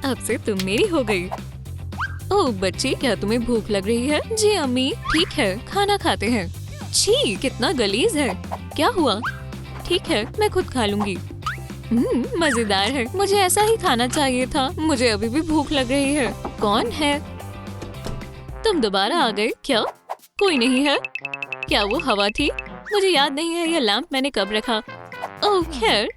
अब से तुम मेरी हो गई। ओह बच्ची, क्या तुम्हें भूख लग रही है? जी अम्मी, ठीक है, खाना खाते हैं। छी, कितना गलीज है। क्या हुआ? ठीक है, मैं खुद खा लूंगी। मजेदार है। मुझे ऐसा ही खाना चाहिए था। मुझे अभी भी भूख लग रही है। कौन है? तुम दोबारा आ गए क्या? कोई नहीं है। क्या वो हवा थी? मुझे याद नहीं है यह लैंप मैंने कब रखा। ओह खैर,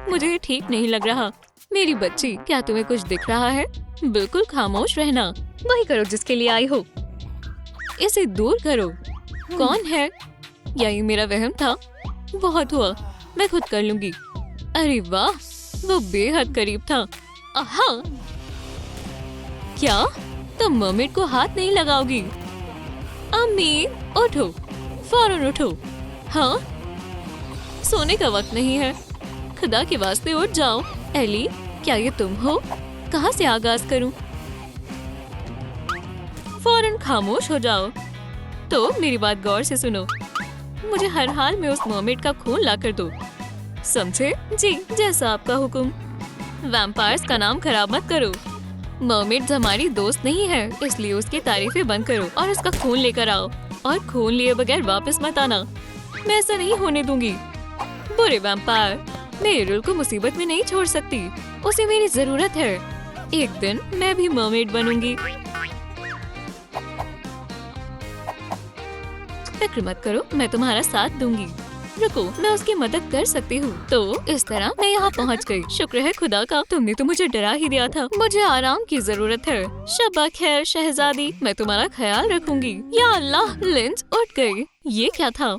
मुझे ये ठीक नहीं लग रहा। मेरी बच्ची, क्या तुम्हें कुछ दिख रहा है? बिल्कुल खामोश रहना। वही करो जिसके लिए आई हो। इसे दूर करो। कौन है? यही मेरा वहम था। बहुत हुआ, मैं खुद कर लूंगी। अरे वाह, वो बेहद करीब था। आहा! क्या तुम मर्मेड को हाथ नहीं लगाओगी? अम्मी उठो, फौरन उठो। हाँ, सोने का वक्त नहीं है। खुदा के वास्ते उठ जाओ। एली, क्या ये तुम हो? कहाँ से आगाज करूं? फौरन खामोश हो जाओ। तो मेरी बात गौर से सुनो। मुझे हर हाल में उस मर्मेड का खून ला कर दो, समझे? जी, जैसा आपका हुक्म। वैम्पायर्स का नाम खराब मत करो। मर्मेड्स हमारी दोस्त नहीं है, इसलिए उसकी तारीफें बंद करो और उसका खून लेकर आओ। और खून लिए बगैर वापस मत आना। मैं ऐसा नहीं होने दूंगी। बुरे वैम्पायर, मैं एरियल को मुसीबत में नहीं छोड़ सकती। उसे मेरी जरूरत है। एक दिन मैं भी मर्मेड बनूंगी। फिक्र मत करो, मैं तुम्हारा साथ दूंगी। रुको, मैं उसकी मदद कर सकती हूँ। तो इस तरह मैं यहाँ पहुँच गई। शुक्र है खुदा का, तुमने तो मुझे डरा ही दिया था। मुझे आराम की जरूरत है। शब्बा खैर शहजादी, मैं तुम्हारा ख्याल रखूंगी। या अल्लाह, लिंच उठ गई। ये क्या था?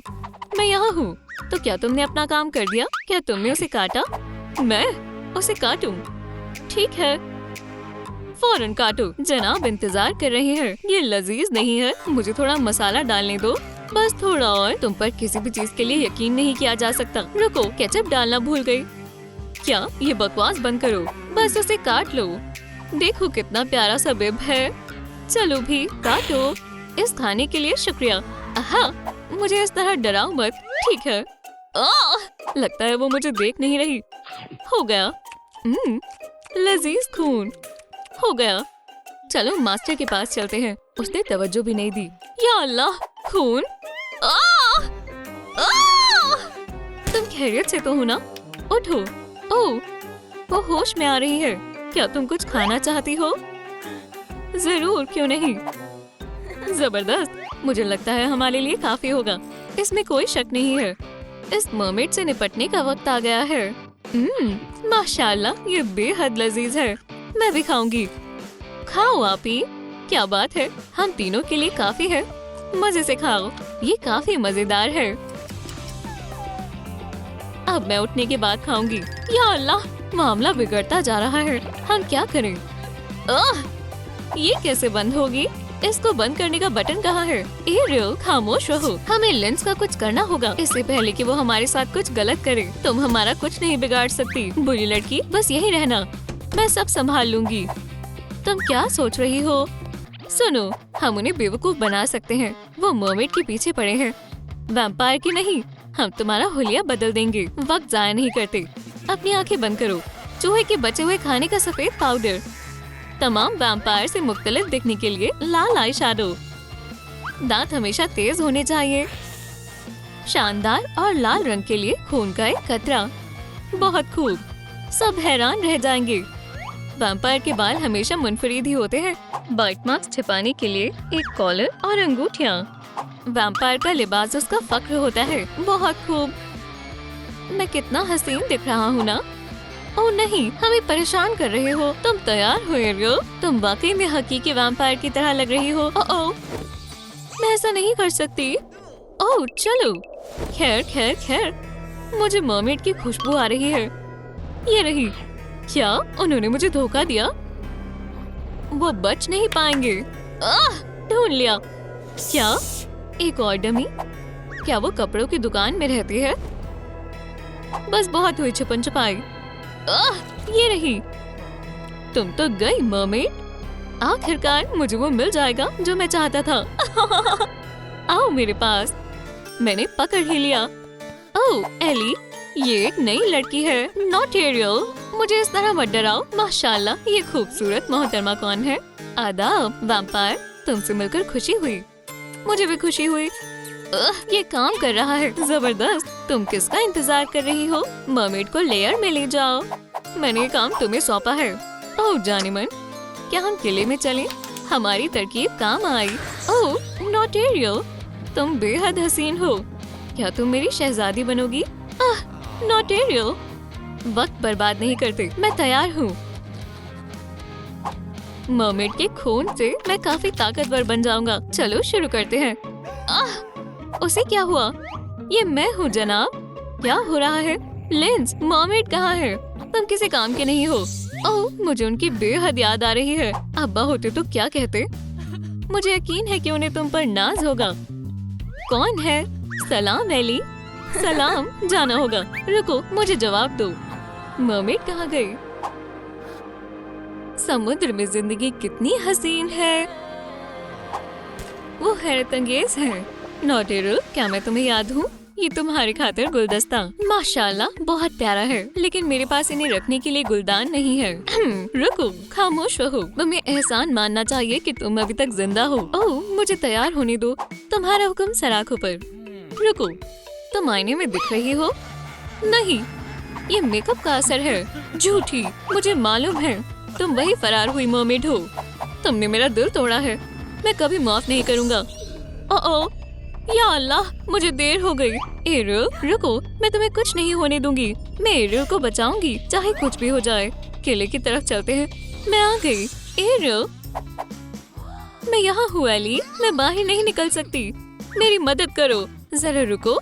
मैं यहाँ हूँ। तो क्या तुमने अपना काम कर दिया? क्या तुमने उसे काटा? मैं उसे काटूं? ठीक है, फौरन काटो। जनाब इंतजार कर रहे हैं। ये लजीज नहीं है। मुझे थोड़ा मसाला डालने दो, बस थोड़ा और। तुम पर किसी भी चीज के लिए यकीन नहीं किया जा सकता। रुको, केचप डालना भूल गई। क्या? ये बकवास बंद करो। बस उसे काट लो। देखो कितना प्यारा सा बिब है। चलो भी काटो। इस खाने के लिए शुक्रिया। आहा, मुझे इस तरह डराओ मत। ठीक है। लगता है वो मुझे देख नहीं रही। हो गया। लजीज खून हो गया। चलो मास्टर के पास चलते हैं। उसने तवज्जो भी नहीं दी। या अल्लाह, खून! तुम खैरियत से तो हो ना? उठो। ओह, वो होश में आ रही है। क्या तुम कुछ खाना चाहती हो? जरूर, क्यों नहीं। जबरदस्त, मुझे लगता है हमारे लिए काफी होगा। इसमें कोई शक नहीं है। इस मर्मेड से निपटने का वक्त आ गया है। माशाल्लाह, ये बेहद लजीज है। मैं भी खाऊंगी। खाओ आपी। क्या बात है, हम तीनों के लिए काफी है। मजे से खाओ, ये काफी मजेदार है। अब मैं उठने के बाद खाऊंगी। या अल्लाह, मामला बिगड़ता जा रहा है। हम क्या करें? ये कैसे बंद होगी? इसको बंद करने का बटन कहाँ है? एरियल, खामोश रहो। हमें लेंस का कुछ करना होगा, इससे पहले कि वो हमारे साथ कुछ गलत करे। तुम हमारा कुछ नहीं बिगाड़ सकती, बुरी लड़की। बस यही रहना, मैं सब संभाल लूंगी। तुम क्या सोच रही हो? सुनो, हम उन्हें बेवकूफ बना सकते हैं। वो मर्मेड के पीछे पड़े हैं, वैम्पायर की नहीं। हम तुम्हारा हुलिया बदल देंगे। वक्त जाया नहीं करते। अपनी आंखें बंद करो। चूहे के बचे हुए खाने का सफेद पाउडर। तमाम वैम्पायर से मुख्तलिफ दिखने के लिए लाल आई शैडो। दांत हमेशा तेज होने चाहिए। शानदार और लाल रंग के लिए खून का एक कतरा। बहुत खूब, सब हैरान रह जाएंगे। वैम्पायर के बाल हमेशा मुनफरीद ही होते हैं। बाइट मार्क्स छिपाने के लिए एक कॉलर और अंगूठियाँ। वैम्पायर का लिबास उसका फक्र होता है। बहुत खूब। मैं कितना हसीन दिख रहा हूँ ना? ओह नहीं, हमें परेशान कर रहे हो। तुम तैयार हो एरियल? तुम वाकई में हकीकी वैम्पायर की तरह लग रही हो। ओह, मैं ऐसा नहीं कर सकती। ओह चलो। खैर खैर खैर, मुझे मर्मेड की खुशबू आ रही है। ये रही। क्या उन्होंने मुझे धोखा दिया? वो बच नहीं पाएंगे। ढूंढ लिया। क्या एक और डमी? क्या वो कपड़ों की दुकान में रहती है? बस बहुत हुई छुपन छुपाई। ये रही। तुम तो गई मर्मेड। आखिरकार मुझे वो मिल जाएगा जो मैं चाहता था। आओ मेरे पास। मैंने पकड़ ही लिया। ओह एली, ये एक नई लड़की है। नॉट एरियल, मुझे इस तरह मत डराओ। माशाल्लाह, ये खूबसूरत मोहतरमा कौन है? आदाब वैम्पायर, तुमसे मिलकर खुशी हुई। मुझे भी खुशी हुई। ये काम कर रहा है, जबरदस्त। तुम किसका इंतजार कर रही हो? मरमेड को लेयर में ले जाओ। मैंने ये काम तुम्हें सौंपा है। ओह जानिमन, क्या हम किले में चलें? हमारी तरकीब काम आई। ओह नॉटेरियो, तुम बेहद हसीन हो। क्या तुम मेरी शहजादी बनोगी? नॉटेरियो, वक्त बर्बाद नहीं करते, मैं तैयार हूँ। मरमेड के खून से मैं काफी ताकतवर बन जाऊंगा। चलो शुरू करते हैं। उसे क्या हुआ? ये मैं हूँ जनाब। क्या हो रहा है? लिंस, मरमेड कहाँ है? तुम किसी काम के नहीं हो। ओह, मुझे उनकी बेहद याद आ रही है। अब्बा होते तो क्या कहते? मुझे यकीन है कि उन्हें तुम पर नाज होगा। कौन है? सलाम एली। सलाम, जाना होगा। रुको, मुझे जवाब दो। मरमेड कहाँ गई? समुद्र में जिंदगी कितनी हसीन है। वो हैरत अंगेज है। नॉटेरियो, क्या मैं तुम्हें याद हूँ? ये तुम्हारे खातिर गुलदस्ता। माशाल्लाह, बहुत प्यारा है, लेकिन मेरे पास इन्हें रखने के लिए गुलदान नहीं है। रुको, खामोश रहो। तुम्हें एहसान मानना चाहिए कि तुम अभी तक जिंदा हो। ओह, मुझे तैयार होने दो। तुम्हारा हुक्म सराखों पर। रुको, तुम आईने में दिख रही हो? नहीं, ये मेकअप का असर है। झूठी, मुझे मालूम है तुम वही फरार हुई मरमेड हो। तुमने मेरा दिल तोड़ा है, मैं कभी माफ नहीं करूँगा। ओह या अल्लाह, मुझे देर हो गई। एरियल, रुको, मैं तुम्हें कुछ नहीं होने दूंगी। मैं एरियल को बचाऊंगी, चाहे कुछ भी हो जाए। किले की तरफ चलते हैं। मैं आ गई। एरियल, मैं यहाँ हूँ एली, मैं बाहर नहीं निकल सकती। मेरी मदद करो। जरा रुको,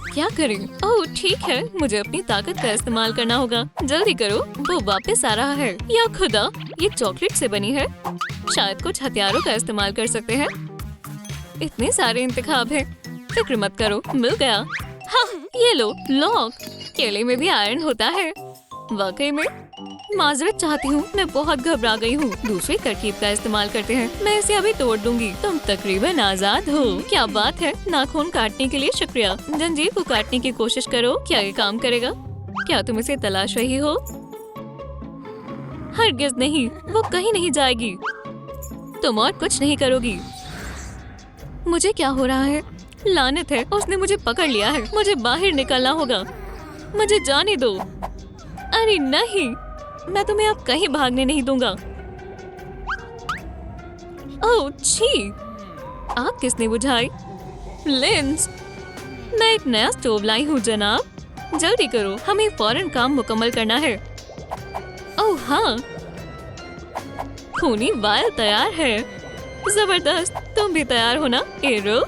क्या करें? ओह ठीक है, मुझे अपनी ताकत का इस्तेमाल करना होगा। जल्दी करो, वो वापस आ रहा है। या खुदा, ये चॉकलेट से बनी है। शायद कुछ हथियारों का इस्तेमाल कर सकते हैं। इतने सारे इंतखाब हैं। फिक्र मत करो, मिल गया। हाँ, ये लो, लॉक। केले में भी आयरन होता है। वाकई में? माजरत चाहती हूँ, मैं बहुत घबरा गई हूँ। दूसरी तरकीब का इस्तेमाल करते हैं। मैं इसे अभी तोड़ दूंगी। तुम तकरीबन आजाद हो। क्या बात है। नाखून काटने के लिए शुक्रिया। जंजीर को काटने की कोशिश करो। क्या ये काम करेगा? क्या तुम इसे तलाश रही हो? हरगिज नहीं, वो कहीं नहीं जाएगी। तुम और कुछ नहीं करोगी। मुझे क्या हो रहा है? लानत है, उसने मुझे पकड़ लिया है। मुझे बाहर निकलना होगा। मुझे जाने दो। अरे नहीं, मैं तुम्हें अब कहीं भागने नहीं दूंगा। ओह छी, आग किसने बुझाई? लिंस, मैं एक नया स्टोव लाई हूँ जनाब। जल्दी करो, हमें फौरन काम मुकम्मल करना है। ओह हाँ, खूनी वायल तैयार है। जबरदस्त, तुम भी तैयार हो ना? एरो,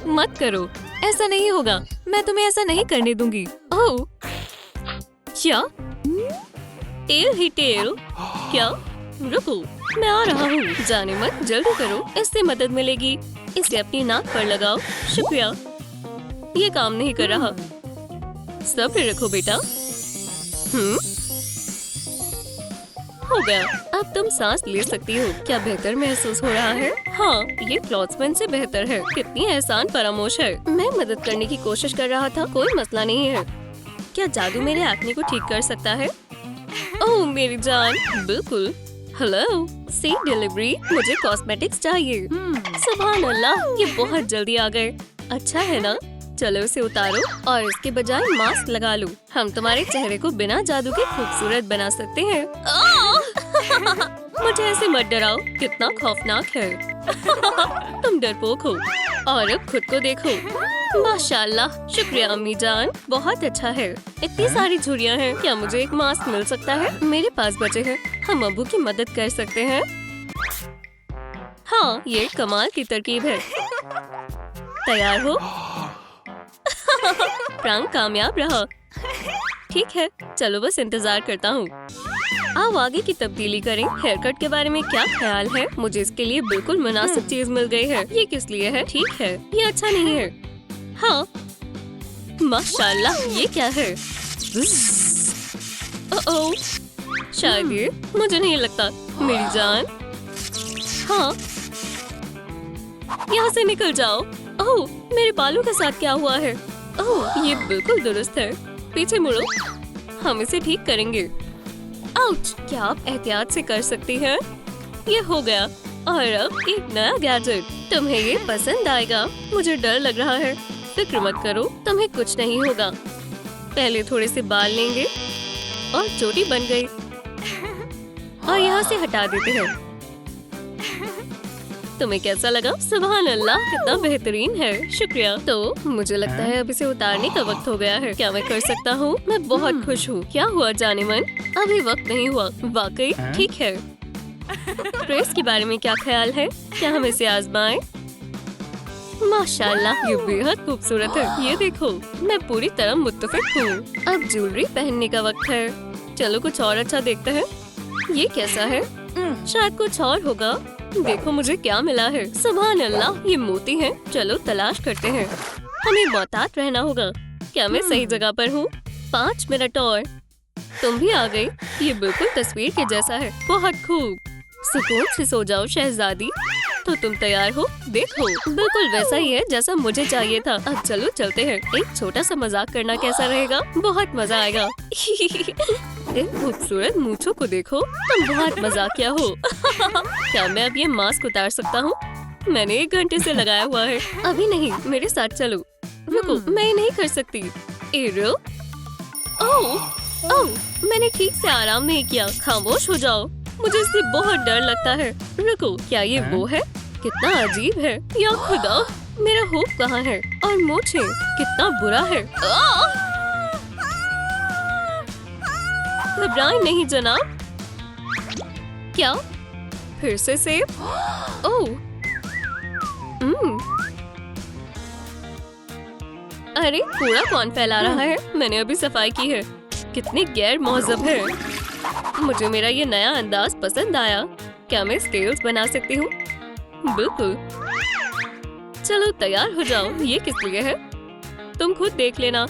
मत करो, ऐसा नहीं होगा। मैं तुम्हें ऐसा नहीं करने दूंगी। ओह क्या? Tell he tell. क्या? रुको, मैं आ रहा हूँ। जाने मत, जल्दी करो, इससे मदद मिलेगी। इसे अपनी नाक पर लगाओ। शुक्रिया। ये काम नहीं कर रहा। सब्र रखो बेटा। हो गया, अब तुम सांस ले सकती हो। क्या बेहतर महसूस हो रहा है? हाँ, ये क्लॉथ्समैन से बेहतर है। कितनी एहसान फरामोश है। मैं मदद करने की कोशिश कर रहा था, कोई मसला नहीं है। क्या जादू मेरे एक्ने को ठीक कर सकता है? ओह मेरी जान, बिल्कुल। Hello, seat delivery. मुझे कॉस्मेटिक्स चाहिए। सुभान अल्लाह, ये बहुत जल्दी आ गए। अच्छा है ना? चलो इसे उतारो और इसके बजाय मास्क लगा लो। हम तुम्हारे चेहरे को बिना जादू के खूबसूरत बना सकते हैं। मुझे ऐसे मत डराओ, कितना खौफनाक है। तुम डरपोक हो। और अब खुद को देखो। माशाल्लाह, शुक्रिया अम्मी जान, बहुत अच्छा है। इतनी सारी झुर्रियाँ हैं। क्या मुझे एक मास्क मिल सकता है? मेरे पास बचे हैं। हम अबू की मदद कर सकते हैं। हाँ, ये कमाल की तरकीब है। तैयार हो? प्रैंक कामयाब रहा। ठीक है, चलो बस इंतजार करता हूँ। आओ आगे की तब्दीली करें। हेयर कट के बारे में क्या ख्याल है? मुझे इसके लिए बिल्कुल मुनासिब चीज मिल गई है। ये किस लिए है? ठीक है, ये अच्छा नहीं है। हाँ, माशाल्लाह, ये क्या है? ओह, शायद ये, मुझे नहीं लगता। मेरी जान, हाँ, यहाँ से निकल जाओ। ओह, मेरे बालों के साथ क्या हुआ है? ओह, ये बिल्कुल दुरुस्त है। पीछे मुड़ो, हम इसे ठीक करेंगे। आउच! क्या आप एहतियात से कर सकती हैं? ये हो गया। और अब एक नया गैजेट। तुम्हें ये पसंद आएगा। मुझे डर लग रहा है। फिक्र मत करो, तुम्हें कुछ नहीं होगा। पहले थोड़े से बाल लेंगे और चोटी बन गई। और यहाँ से हटा देते हैं। तुम्हें कैसा लगा? सुभान अल्लाह, कितना बेहतरीन है। शुक्रिया। तो मुझे लगता है अब इसे उतारने का वक्त हो गया है। क्या मैं कर सकता हूँ? मैं बहुत खुश हूँ। क्या हुआ जाने मन? अभी वक्त नहीं हुआ। वाकई ठीक है। प्रेस के बारे में क्या ख्याल है? क्या हम इसे आजमाएं? माशाल्लाह, ये बेहद खूबसूरत है। ये देखो, मैं पूरी तरह मुत्तफिक हूँ। अब ज्वेलरी पहनने का वक्त है। चलो कुछ और अच्छा देखते हैं। ये कैसा है? शायद कुछ और होगा। देखो मुझे क्या मिला है। सुभान अल्लाह, ये मोती है। चलो तलाश करते हैं। हमें मोहतात रहना होगा। क्या मैं सही जगह पर हूँ? 5 मिनट और। तुम भी आ गई। ये बिल्कुल तस्वीर के जैसा है। बहुत खूब। सुकून से सो जाओ शहजादी। तो तुम तैयार हो? देखो, बिल्कुल वैसा ही है जैसा मुझे चाहिए था। अब चलो चलते हैं। एक छोटा सा मजाक करना कैसा रहेगा? बहुत मजा आएगा। इन खूबसूरत मूंछों को देखो, तुम बहुत मजाकिया हो। क्या मैं अब ये मास्क उतार सकता हूँ? मैंने 1 घंटे से लगाया हुआ है। अभी नहीं, मेरे साथ चलो। रुको, मैं ये नहीं कर सकती। एरियल, ओह, मैंने ठीक से आराम नहीं किया। खामोश हो जाओ, मुझे इससे बहुत डर लगता है। रुको, क्या ये वो है? कितना अजीब है। या खुदा, मेरा होप कहाँ है? और मूंछें, कितना बुरा है। घबराएं नहीं जनाब। क्या? फिर से सेब? ओह, अरे कूड़ा कौन फैला रहा है? मैंने अभी सफाई की है। कितनी गैर महज़ब है। मुझे मेरा ये नया अंदाज पसंद आया। क्या मैं स्केल्स बना सकती हूँ? बिल्कुल। चलो तैयार हो जाओ। ये किस लिए है? तुम खुद देख लेना।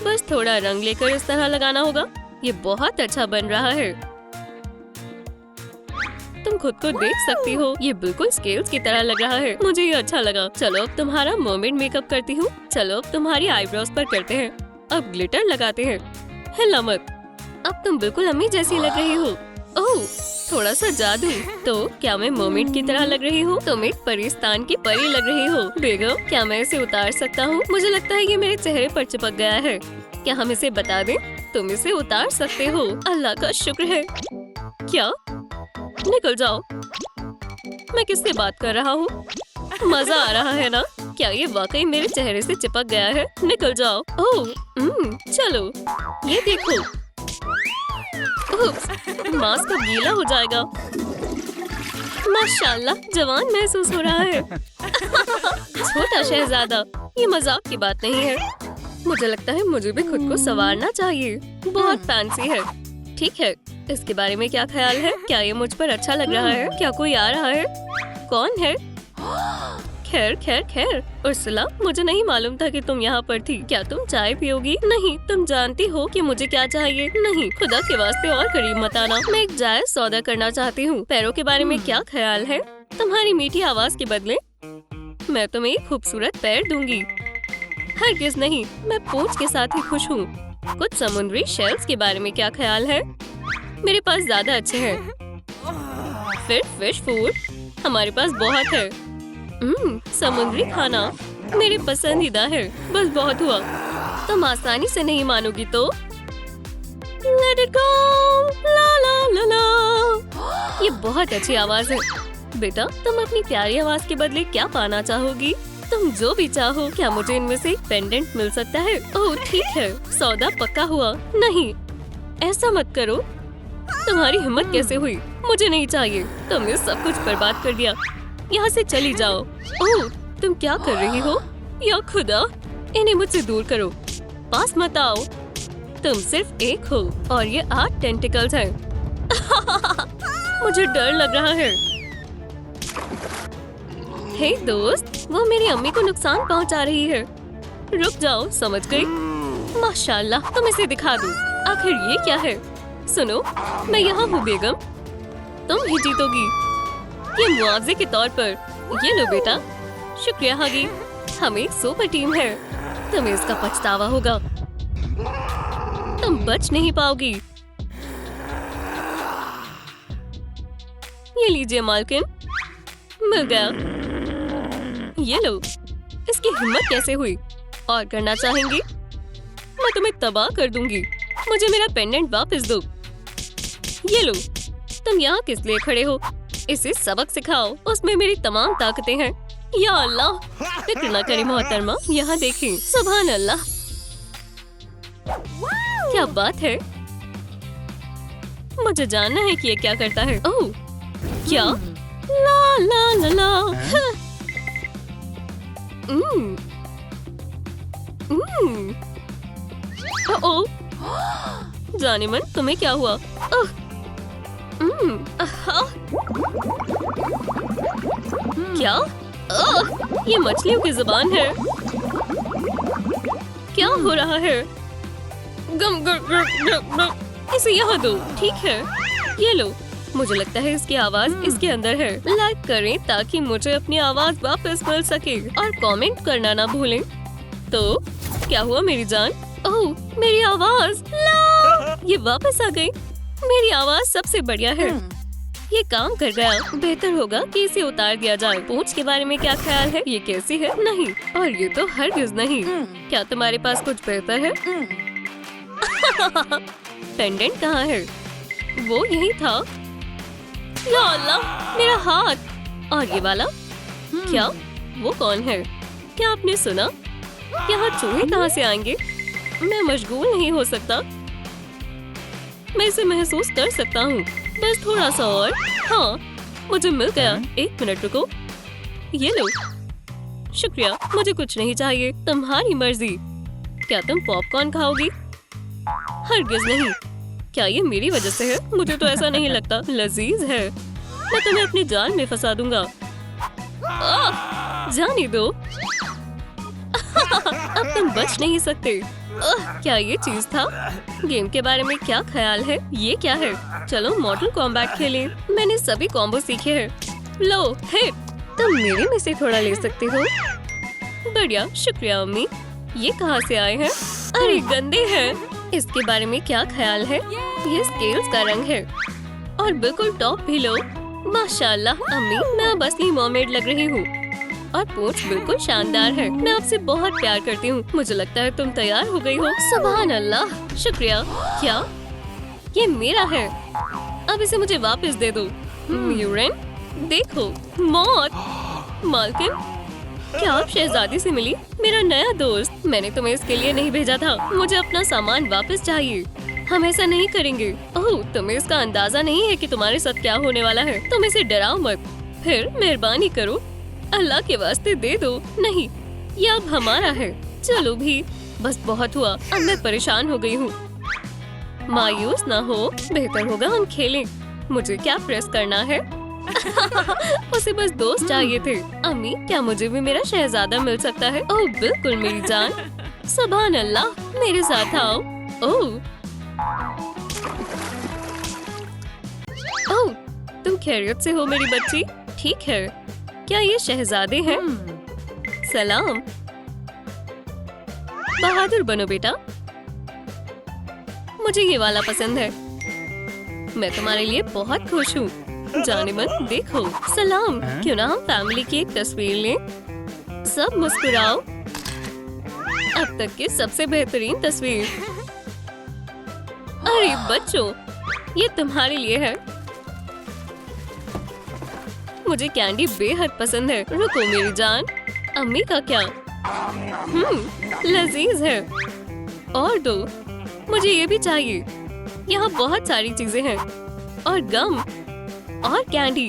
बस थोड़ा रंग लेकर इस तरह लगाना होगा। ये बहुत अच्छा बन रहा है। तुम खुद को देख सकती हो। ये बिल्कुल स्केल्स की तरह लग रहा है। मुझे ये अच्छा लगा। चलो अब तुम्हारा मोमेंट मेकअप करती हूँ। चलो अब तुम्हारी आईब्रोज पर करते हैं। अब ग्लिटर लगाते हैं। हिला मत। अब तुम बिल्कुल अम्मी जैसी लग रही हो। ओह, थोड़ा सा जादू। तो क्या मैं मोमेंट की तरह लग रही हूँ? तुम एक परिस्तान की परी लग रही हो। बेगम, क्या मैं इसे उतार सकता हूँ? मुझे लगता है ये मेरे चेहरे पर चिपक गया है। क्या हम इसे बता दें? तुम इसे उतार सकते हो। अल्लाह का शुक्र है। क्या? निकल जाओ। मैं किससे बात कर रहा हूँ? मजा आ रहा है ना? क्या ये वाकई मेरे चेहरे से चिपक गया है? निकल जाओ। ओह, चलो ये देखो। मास्क अब गीला हो जाएगा। माशाल्लाह, जवान महसूस हो रहा है। छोटा शहजादा, ये मजाक की बात नहीं है। मुझे लगता है मुझे भी खुद को संवारना चाहिए। बहुत फैंसी है। ठीक है, इसके बारे में क्या ख्याल है? क्या ये मुझ पर अच्छा लग रहा है? क्या कोई आ रहा है? कौन है? खैर खैर खैर। उर्सुला, मुझे नहीं मालूम था कि तुम यहाँ पर थी। क्या तुम चाय पियोगी? नहीं, तुम जानती हो कि मुझे क्या चाहिए। नहीं, खुदा के वास्ते और करीब मत आना। मैं एक जायज सौदा करना चाहती हूँ। पैरों के बारे में क्या ख्याल है? तुम्हारी मीठी आवाज के बदले मैं तुम्हें एक खूबसूरत पैर दूंगी। हरगिज नहीं, मैं पूंछ के साथ ही खुश हूँ। कुछ समुद्री शेल्स के बारे में क्या ख्याल है? मेरे पास ज्यादा अच्छे हैं। फिर फिश फूड हमारे पास बहुत है। समुद्री खाना मेरे पसंदीदा है। बस बहुत हुआ। तुम आसानी से नहीं मानोगी तो Let it go, ला ला ला ला। ये बहुत अच्छी आवाज है। बेटा, तुम अपनी प्यारी आवाज के बदले क्या पाना चाहोगी? तुम जो भी चाहो। क्या मुझे इनमें से एक पेंडेंट मिल सकता है? ओह ठीक है, सौदा पक्का हुआ। नहीं, ऐसा मत करो। तुम्हारी हिम्मत कैसे हुई? मुझे नहीं चाहिए। तुमने सब कुछ बर्बाद कर दिया। यहाँ से चली जाओ। ओह, तुम क्या कर रही हो? या खुदा, इन्हें मुझसे दूर करो। पास मत आओ। तुम सिर्फ एक हो और ये 8 टेंटिकल्स हैं। मुझे डर लग रहा है। हे दोस्त, वो मेरी अम्मी को नुकसान पहुंचा रही है। रुक जाओ, समझ गई? माशाल्लाह, तुम इसे दिखा दो। आखिर ये क्या है? सुनो, मैं यहाँ हूँ बेगम। तुम ही जीतोगी। ये मुआवजे के तौर पर। ये लो बेटा। शुक्रिया हागी, हम एक सुपर टीम है। तुम्हें इसका पछतावा होगा। तुम बच नहीं पाओगी। ये लीजिए मालकिन, मिल गया। ये लो। इसकी हिम्मत कैसे हुई? और करना चाहेंगी? मैं तुम्हें तबाह कर दूंगी। मुझे मेरा पेंडेंट वापस दो। ये लो। तुम यहाँ किस लिए खड़े हो? इसे सबक सिखाओ, उसमें मेरी तमाम ताकतें हैं। या अल्लाह, फिक्र न करें मोहतरमा, यहाँ देखें। सुभान अल्लाह, क्या बात है। मुझे जानना है कि ये क्या करता है। ओह, क्या? ला ला ला ला। ओह, जानेमन, तुम्हें क्या हुआ? क्या? ये मछलियों की जुबान है। क्या हो रहा है? गम गर गर गर गर। इसे यहाँ दो, ठीक है? ये लो। मुझे लगता है इसकी आवाज इसके अंदर है। लाइक करें ताकि मुझे अपनी आवाज वापस मिल सके और कमेंट करना ना भूलें। तो क्या हुआ मेरी जान? ओह, मेरी आवाज। ला! ये वापस आ गई। मेरी आवाज सबसे बढ़िया है। ये काम कर गया। बेहतर होगा कि इसे उतार दिया जाए। पूंछ के बारे में क्या ख्याल है? ये कैसी है? नहीं, और ये तो हरगिज नहीं। क्या तुम्हारे पास कुछ बेहतर है? पेंडेंट कहाँ है? वो यही था। या अल्लाह, मेरा हाथ। और ये वाला? क्या? वो कौन है? क्या आपने सुना? यहाँ चूहे कहाँ से आएंगे? मैं मशगूल नहीं हो सकता। मैं इसे महसूस कर सकता हूँ। बस थोड़ा सा और। हाँ, मुझे मिल गया। एक मिनट रुको। ये लो। शुक्रिया, मुझे कुछ नहीं चाहिए। तुम्हारी मर्जी। क्या तुम पॉपकॉर्न खाओगी? हरगिज नहीं। क्या ये मेरी वजह से है? मुझे तो ऐसा नहीं लगता। लजीज है। मैं तुम्हें अपनी जाल में फंसा दूंगा। जाने दो। अब तुम बच नहीं सकते। क्या ये चीज था? गेम के बारे में क्या ख्याल है? ये क्या है? चलो मॉडल कॉम्बैट खेलें। मैंने सभी कॉम्बो सीखे हैं। लो, हिट। तुम मेरे में से थोड़ा ले सकते हो। बढ़िया, शुक्रिया अम्मी। ये कहाँ से आए हैं? अरे गंदे हैं। इसके बारे में क्या ख्याल है? ये स्केल्स का रंग है और बिल्कुल टॉप भी लो। माशाल्लाह अम्मी, मैं अब असली मर्मेड लग रही हूँ और पूंछ बिल्कुल शानदार है। मैं आपसे बहुत प्यार करती हूँ। मुझे लगता है तुम तैयार हो गई हो। सुभान अल्लाह, शुक्रिया। क्या? ये मेरा है। अब इसे मुझे वापस दे दो। म्यूरेन, देखो, मौत। मालकिन, क्या आप शहजादी से मिली? मेरा नया दोस्त। मैंने तुम्हें इसके लिए नहीं भेजा था। मुझे अपना सामान वापस चाहिए। हम ऐसा नहीं करेंगे। ओह, तुम्हें इसका अंदाजा नहीं है कि तुम्हारे साथ क्या होने वाला है। तुम इसे डराओ मत। फिर मेहरबानी करो, अल्लाह के वास्ते दे दो। नहीं, ये अब हमारा है। चलो भी, बस बहुत हुआ। अब मैं परेशान हो गई हूँ। मायूस ना हो, बेहतर होगा हम खेलें। मुझे क्या प्रेस करना है? उसे बस दोस्त चाहिए थे। अम्मी, क्या मुझे भी मेरा शहजादा मिल सकता है? ओह बिल्कुल मेरी जान। सुभान अल्लाह, मेरे साथ आओ। ओह, तुम खैरियत से हो मेरी बच्ची? ठीक है। क्या ये शहजादे हैं? सलाम। बहादुर बनो बेटा। मुझे ये वाला पसंद है। मैं तुम्हारे लिए बहुत खुश हूँ। जानेमन, देखो। सलाम। क्यों ना हम फैमिली की एक तस्वीर लें? सब मुस्कुराओ। अब तक की सबसे बेहतरीन तस्वीर। अरे बच्चों, ये तुम्हारे लिए है। मुझे कैंडी बेहद पसंद है। रुको मेरी जान। अम्मी का क्या? लजीज है। और दो। मुझे ये भी चाहिए। यहाँ बहुत सारी चीजें हैं और गम और कैंडी।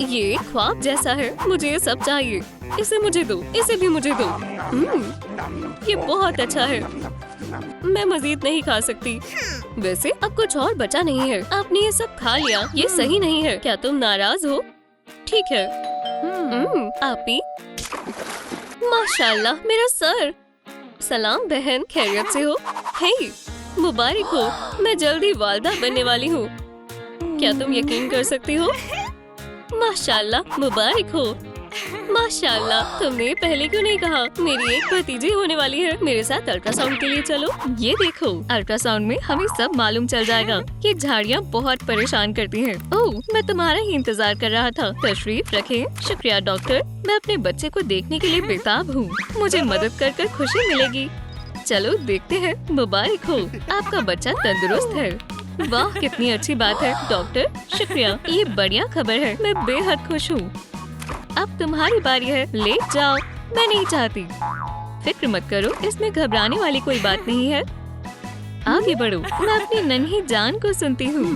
ये एक ख्वाब जैसा है। मुझे ये सब चाहिए। इसे मुझे दो। इसे भी मुझे दो। ये बहुत अच्छा है। मैं मजीद नहीं खा सकती। वैसे अब कुछ और बचा नहीं है। आपने ये सब खा लिया। ये सही नहीं है। क्या तुम नाराज हो? ठीक है। आपी। माशाल्लाह, मेरा सर। सलाम बहन, खैरियत से हो? हे, मुबारक हो। मैं जल्दी वालदा बनने वाली हूँ। क्या तुम यकीन कर सकती हो? माशाल्लाह, मुबारक हो। माशाल्लाह, तुमने पहले क्यों नहीं कहा? मेरी एक भतीजी होने वाली है। मेरे साथ अल्ट्रासाउंड के लिए चलो। ये देखो, अल्ट्रासाउंड में हमें सब मालूम चल जाएगा। ये झाड़ियाँ बहुत परेशान करती हैं। ओह, मैं तुम्हारा ही इंतजार कर रहा था। तशरीफ रखें। शुक्रिया डॉक्टर। मैं अपने बच्चे को देखने के लिए बेताब हूँ। मुझे मदद कर खुशी मिलेगी। चलो देखते हैं। मुबारक हो, आपका बच्चा तंदुरुस्त है। वाह, कितनी अच्छी बात है डॉक्टर। शुक्रिया, ये बढ़िया खबर है। मैं बेहद खुश हूँ। अब तुम्हारी बारी है, ले जाओ। मैं नहीं चाहती। फिक्र मत करो, इसमें घबराने वाली कोई बात नहीं है। आगे बढ़ो, मैं अपनी नन्ही जान को सुनती हूँ।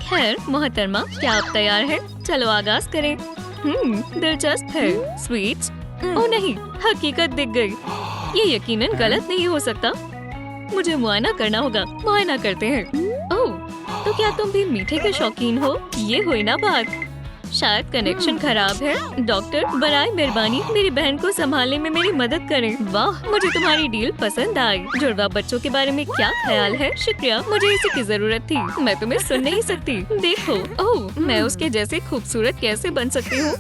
खैर मोहतरमा, क्या आप तैयार हैं? चलो आगाज करें। दिलचस्प है। स्वीट्स? ओह नहीं, हकीकत दिख गई। ये यकीनन गलत नहीं हो सकता। मुझे मुआयना करना होगा। मुआयना करते हैं। ओह, तो क्या तुम भी मीठे के शौकीन हो? ये हुई ना बात। शायद कनेक्शन खराब है। डॉक्टर, बराए मेहरबानी मेरी बहन को संभालने में मेरी मदद करें। वाह, मुझे तुम्हारी डील पसंद आई। जुड़वा बच्चों के बारे में क्या ख्याल है? शुक्रिया, मुझे इसी की जरूरत थी। मैं तुम्हें सुन नहीं सकती। देखो, ओह, मैं उसके जैसे खूबसूरत कैसे बन सकती हूँ?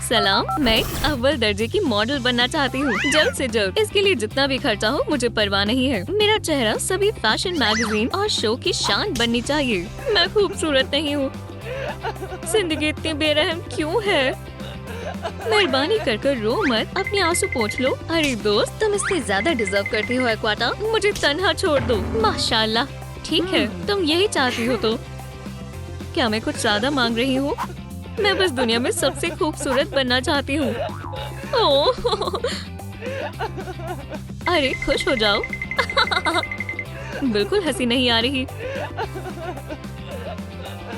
सलाम, मैं एक अव्वल दर्जे की मॉडल बनना चाहती हूँ, जल्द से जल्द। इसके लिए जितना भी खर्चा हो मुझे परवाह नहीं है। मेरा चेहरा सभी फैशन मैगजीन और शो की शान बननी चाहिए। मैं खूबसूरत नहीं हूँ। जिंदगी इतनी बेरहम क्यों है? मेहरबानी कर रो मत, अपने आंसू पोंछ लो। अरे दोस्त, तुम इससे ज्यादा डिजर्व करती हो एक्वाटा। मुझे तन्हा छोड़ दो। माशाल्लाह, ठीक है, तुम यही चाहती हो तो। क्या मैं कुछ ज्यादा मांग रही हूँ? मैं बस दुनिया में सबसे खूबसूरत बनना चाहती हूँ। ओह, अरे खुश हो जाओ। बिल्कुल हंसी नहीं आ रही।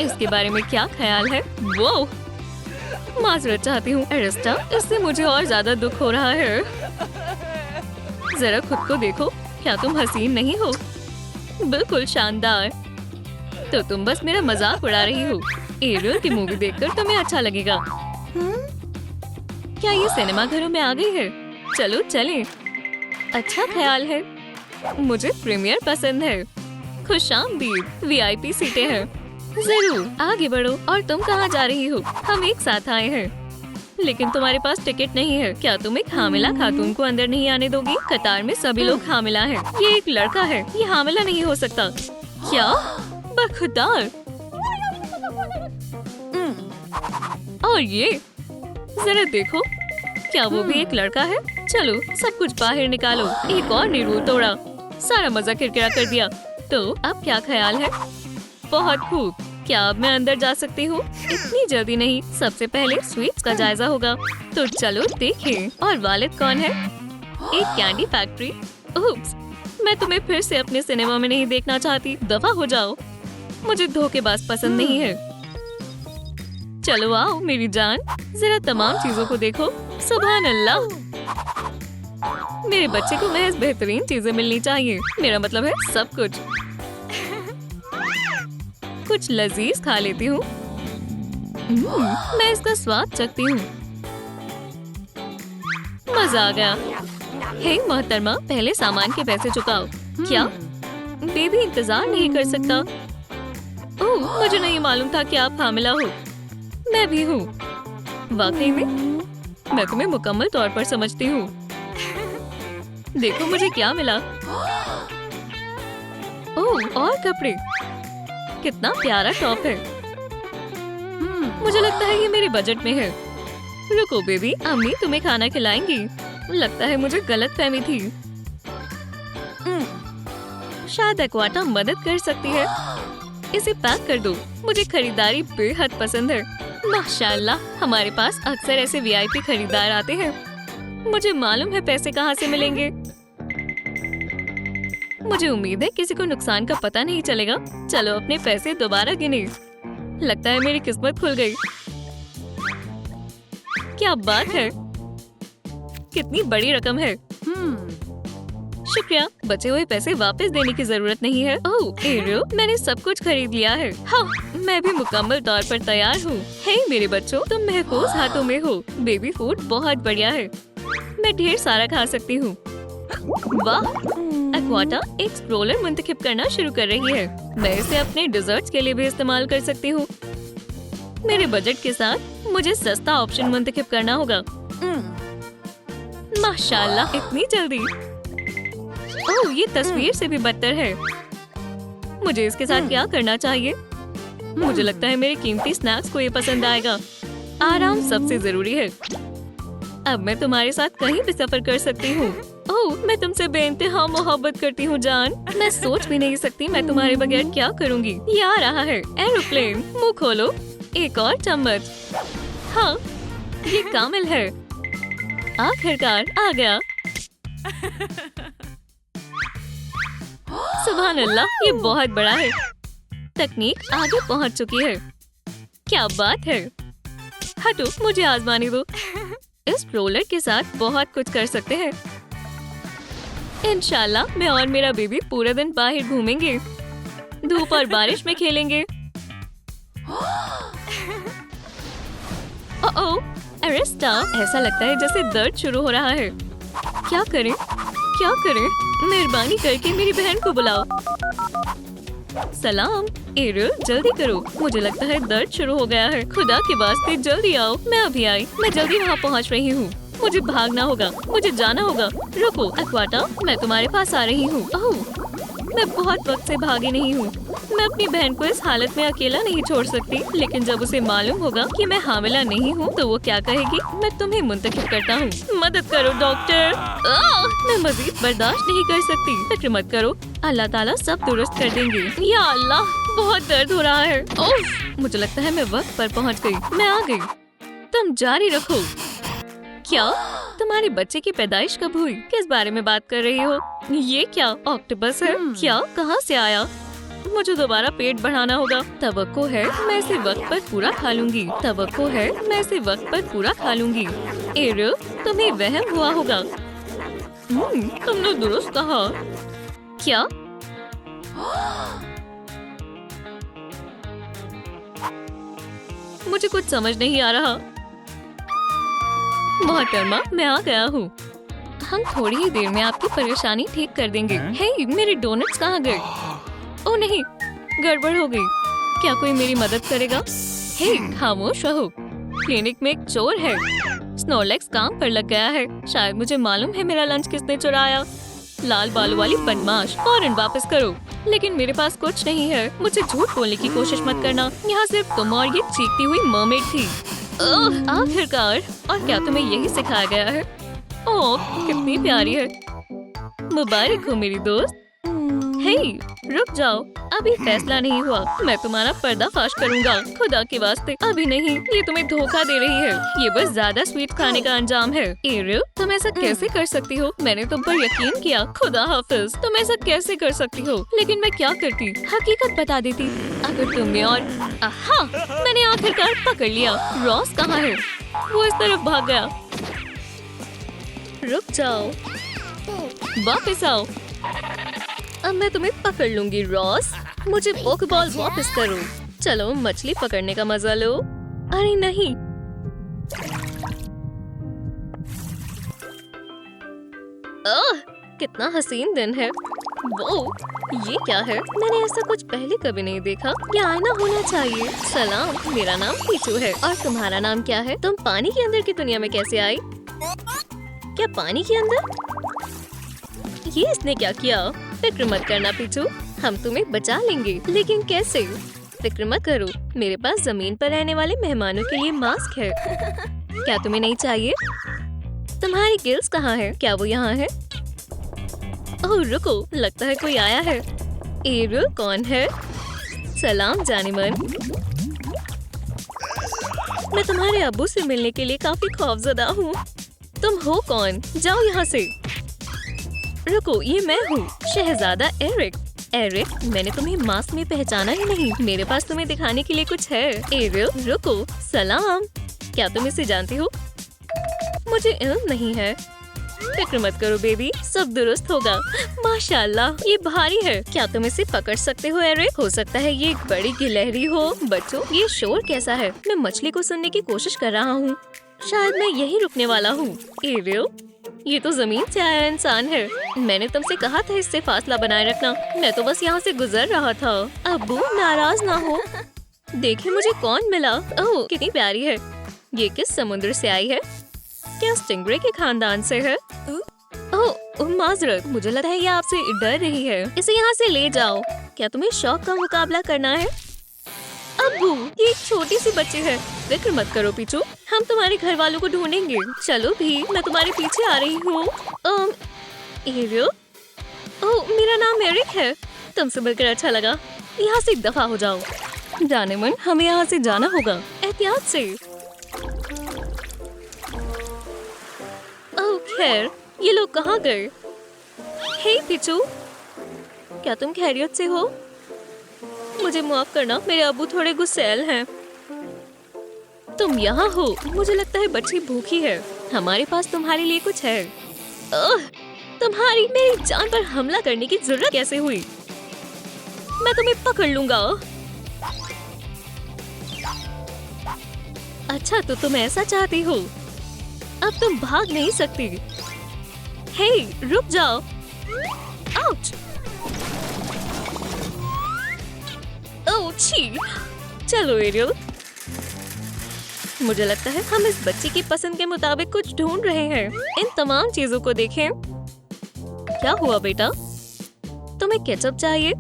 इसके बारे में क्या ख्याल है? वो माजरत चाहती हूँ एरिस्टा, इससे मुझे और ज्यादा दुख हो रहा है। जरा खुद को देखो, क्या तुम हसीन नहीं हो? बिल्कुल शानदार। तो तुम बस मेरा मजाक उड़ा रही हो। एरियल की मूवी देखकर तुम्हें अच्छा लगेगा। क्या ये सिनेमा घरों में आ गई है? चलो चलें। अच्छा ख्याल है। मुझे प्रीमियर पसंद है। खुशामदीद, वीआईपी सीटें हैं। जरूर, आगे बढ़ो। और तुम कहाँ जा रही हो? हम एक साथ आए हैं। लेकिन तुम्हारे पास टिकट नहीं है। क्या तुम एक हामिला खातून को अंदर नहीं आने दोगी? कतार में सभी लोग हामिला हैं। ये एक लड़का है, ये हामिला नहीं हो सकता। क्या? बखुदार। और ये जरा देखो, क्या वो भी एक लड़का है? चलो सब कुछ बाहर निकालो। एक और ने रूल तोड़ा, सारा मजा किरकिरा कर दिया। तो अब क्या ख्याल है? बहुत खूब। क्या अब मैं अंदर जा सकती हूँ? इतनी जल्दी नहीं, सबसे पहले स्वीट्स का जायजा होगा। तो चलो देखें। और वालिद कौन है? एक कैंडी फैक्ट्री। उप्स, मैं तुम्हें फिर से अपने सिनेमा में नहीं देखना चाहती। दफा हो जाओ। मुझे धोखेबाज पसंद नहीं है। चलो आओ मेरी जान, जरा तमाम चीजों को देखो। सुभान अल्लाह, मेरे बच्चे को महज बेहतरीन चीजें मिलनी चाहिए। मेरा मतलब है सब कुछ। कुछ लजीज खा लेती हूँ। मैं इसका स्वाद चखती हूँ। मजा आ गया। हे मोहतरमा, पहले सामान के पैसे चुकाओ। क्या? बेबी इंतजार नहीं कर सकता। ओह, मुझे नहीं मालूम था कि आप हामिला हो। मैं भी हूँ। वाकई में? मैं तुम्हें मुकम्मल तौर पर समझती हूँ। देखो मुझे क्या मिला। ओह, और कपड़े। कितना प्यारा टॉप है। मुझे लगता है ये मेरे बजट में है। रुको बेबी, अम्मी तुम्हें खाना खिलाएंगी। लगता है मुझे गलतफहमी थी। शायद एक्वाटा मदद कर सकती है। इसे पैक कर दो। मुझे खरीदारी बेहद पसंद है। माशाल्लाह, हमारे पास अक्सर ऐसे वीआईपी खरीदार आते हैं। मुझे मालूम है पैसे कहाँ से मिलेंगे। मुझे उम्मीद है किसी को नुकसान का पता नहीं चलेगा। चलो अपने पैसे दोबारा गिने। लगता है मेरी किस्मत खुल गई। क्या बात है, कितनी बड़ी रकम है। शुक्रिया, बचे हुए पैसे वापस देने की जरूरत नहीं है। ओह एरियल, मैंने सब कुछ खरीद लिया है। हाँ, मैं भी मुकम्मल तौर पर तैयार हूँ। हे मेरे बच्चों, तुम महफूज हाथों में हो। बेबी फूड बहुत बढ़िया है। मैं ढेर सारा खा सकती हूँ। वाह, एक्वाटा एक स्क्रोलर मुंतखब करना शुरू कर रही है। मैं इसे अपने डिजर्ट्स के लिए भी इस्तेमाल कर सकती हूँ। मेरे बजट के साथ मुझे सस्ता ऑप्शन मुंतखब करना होगा। माशाल्लाह, इतनी जल्दी। ओह, ये तस्वीर से भी बदतर है। मुझे इसके साथ क्या करना चाहिए? मुझे लगता है मेरे कीमती स्नैक्स को ये पसंद आएगा। आराम सबसे जरूरी है। अब मैं तुम्हारे साथ कहीं भी सफर कर सकती हूँ। ओह, मैं तुमसे बेइंतहा मोहब्बत करती हूँ जान। मैं सोच भी नहीं सकती मैं तुम्हारे बगैर क्या करूँगी। ये आ रहा है एरोप्लेन। मुंह खोलो। एक और चम्मच। हाँ, ये कामिल है। आखिरकार आ गया। सुभान अल्लाह, ये बहुत बड़ा है। तकनीक आगे पहुँच चुकी है। क्या बात है। हटो, मुझे आजमाने दो। इस रोलर के साथ बहुत कुछ कर सकते हैं। इंशाल्लाह मैं और मेरा बेबी पूरा दिन बाहर घूमेंगे, धूप और बारिश में खेलेंगे। ओह, अरिस्टा, ऐसा लगता है जैसे दर्द शुरू हो रहा है। क्या करें? क्या करें? मेहरबानी करके मेरी बहन को बुलाओ। सलाम एरियल, जल्दी करो। मुझे लगता है दर्द शुरू हो गया है। खुदा के वास्ते जल्दी आओ। मैं अभी आई। मैं जल्दी वहाँ पहुँच रही हूँ। मुझे भागना होगा। मुझे जाना होगा। रुको एक्वाटा, मैं तुम्हारे पास आ रही हूँ। ओह, मैं बहुत वक्त से भागी नहीं हूँ। मैं अपनी बहन को इस हालत में अकेला नहीं छोड़ सकती। लेकिन जब उसे मालूम होगा कि मैं हामिला नहीं हूँ तो वो क्या कहेगी? मैं तुम्हें मुंतखब करता हूँ। मदद करो डॉक्टर। मैं मजीद बर्दाश्त नहीं कर सकती। फिक्र मत करो, अल्लाह ताला सब दुरुस्त कर देंगे। या अल्लाह, बहुत दर्द हो रहा है। ओह, मुझे लगता है मैं वक्त पर पहुँच गई। मैं आ गई। तुम जारी रखो। क्या तुम्हारे बच्चे की पैदाइश कब हुई? किस बारे में बात कर रही हो? ये क्या ऑक्टोपस है? क्या? कहाँ से आया? मुझे दोबारा पेट बढ़ाना होगा। तवक्को है मैं इसे वक्त पर पूरा खा लूंगी। तवक्को है मैं इसे वक्त पर पूरा खा लूंगी। एरियल, तुम्हें वहम हुआ होगा। तुमने दुरुस्त कहा। क्या? मुझे कुछ समझ नहीं आ रहा। मोहतरमा, मैं आ गया हूँ। हम थोड़ी ही देर में आपकी परेशानी ठीक कर देंगे। हे, मेरे डोनट्स कहाँ गए? ओह नहीं, गड़बड़ हो गई। क्या कोई मेरी मदद करेगा? हे, खामोश रहो। क्लिनिक में एक चोर है। स्नोरलैक्स काम पर लग गया है। शायद मुझे मालूम है मेरा लंच किसने चुराया। लाल बालों वाली बदमाश, फौरन वापस करो। लेकिन मेरे पास कुछ नहीं है। मुझे झूठ बोलने की कोशिश मत करना। यहाँ सिर्फ तुम और ये चीखती हुई मरमेड थी। आखिरकार, और क्या तुम्हें यही सिखाया गया है? ओह, कितनी प्यारी है। मुबारक हो मेरी दोस्त। हे, रुक जाओ, अभी फैसला नहीं हुआ। मैं तुम्हारा पर्दाफाश करूंगा। खुदा के वास्ते अभी नहीं। ये तुम्हें धोखा दे रही है। ये बस ज्यादा स्वीट खाने का अंजाम है। एरियल, तुम ऐसा कैसे कर सकती हो? मैंने तुम पर यकीन किया। खुदा हाफिज, तुम ऐसा कैसे कर सकती हो? लेकिन मैं क्या करती? हकीकत बता देती। अगर तुमने और आहा, मैंने आखिरकार पकड़ लिया। रॉस कहाँ है? वो इस तरफ भाग गया। रुक जाओ, वापस आओ। अब मैं तुम्हें पकड़ लूंगी रॉस। मुझे पोकेबॉल वापस करो। चलो मछली पकड़ने का मजा लो। अरे नहीं, कितना हसीन दिन है। वो ये क्या है? मैंने ऐसा कुछ पहले कभी नहीं देखा। ये आईना होना चाहिए। सलाम, मेरा नाम पीचू है। और तुम्हारा नाम क्या है? तुम पानी के अंदर की दुनिया में कैसे आई? क्या पानी के अंदर? ये इसने क्या किया? फिक्र मत करना पीचू, हम तुम्हें बचा लेंगे। लेकिन कैसे? फिक्र मत करो, मेरे पास जमीन पर रहने वाले मेहमानों के लिए मास्क है। क्या तुम्हें नहीं चाहिए? तुम्हारी गिल्स कहाँ है? क्या वो यहाँ है? ओह रुको, लगता है कोई आया है। एरियल कौन है? सलाम जानेमन। मैं तुम्हारे अब्बू से मिलने के लिए काफी खौफजदा हूँ। तुम हो कौन? जाओ यहाँ से। रुको, ये मैं हूँ, शहजादा एरिक। एरिक, मैंने तुम्हें मास्क में पहचाना ही नहीं। मेरे पास तुम्हें दिखाने के लिए कुछ है। एरियल, रुको। सलाम, क्या तुम इसे जानती हो? मुझे इल्म नहीं है। फिक्र मत करो बेबी, सब दुरुस्त होगा। माशाल्लाह, ये भारी है। क्या तुम इसे पकड़ सकते हो एरिक? हो सकता है ये एक बड़ी गिलहरी हो। बच्चों, ये शोर कैसा है? मैं मछली को सुनने की कोशिश कर रहा हूँ। शायद मैं यही रुकने वाला हूँ। एरियल, ये तो जमीन से आया इंसान है। मैंने तुमसे कहा था इससे फासला बनाए रखना। मैं तो बस यहाँ से गुजर रहा था। अब्बू नाराज ना हो। देखिए मुझे कौन मिला। ओह कितनी प्यारी है। ये किस समुद्र से आई है? क्या स्टिंगरे के खानदान से है? ओह माजरत, मुझे लगता है ये आपसे डर रही है। इसे यहाँ से ले जाओ। क्या तुम्हें शौक का मुकाबला करना है? अब्बू, ये एक छोटी सी बच्ची है। फिक्र मत करो पीछू, हम तुम्हारे घर वालों को ढूंढेंगे। चलो भी, मैं तुम्हारे पीछे आ रही हूँ। एरियल? ओह, मेरा नाम एरिक है। तुमसे मिलकर अच्छा लगा। यहाँ से एक दफा हो जाओ। जाने मन, हमें यहाँ से जाना होगा, एहतियात से। ओह खैर, ये लोग कहाँ गए? हे पिचू, क्या तुम खैरियत से हो? मुझे माफ करना, मेरे अब्बू थोड़े गुस्सैल हैं। तुम यहाँ हो? मुझे लगता है बच्ची भूखी है। हमारे पास तुम्हारे लिए कुछ है। तुम्हारी मेरी जान पर हमला करने की जरूरत कैसे हुई? मैं तुम्हें पकड़ लूंगा। अच्छा, तो तुम ऐसा चाहती हो? अब तुम भाग नहीं सकती। हे, रुक जाओ। आउच! ओह छी! चलो एरियल, मुझे लगता है हम इस बच्ची की पसंद के मुताबिक कुछ ढूंढ रहे हैं। इन तमाम चीजों को देखें। क्या हुआ बेटा? तुम्हें केचप चाहिए?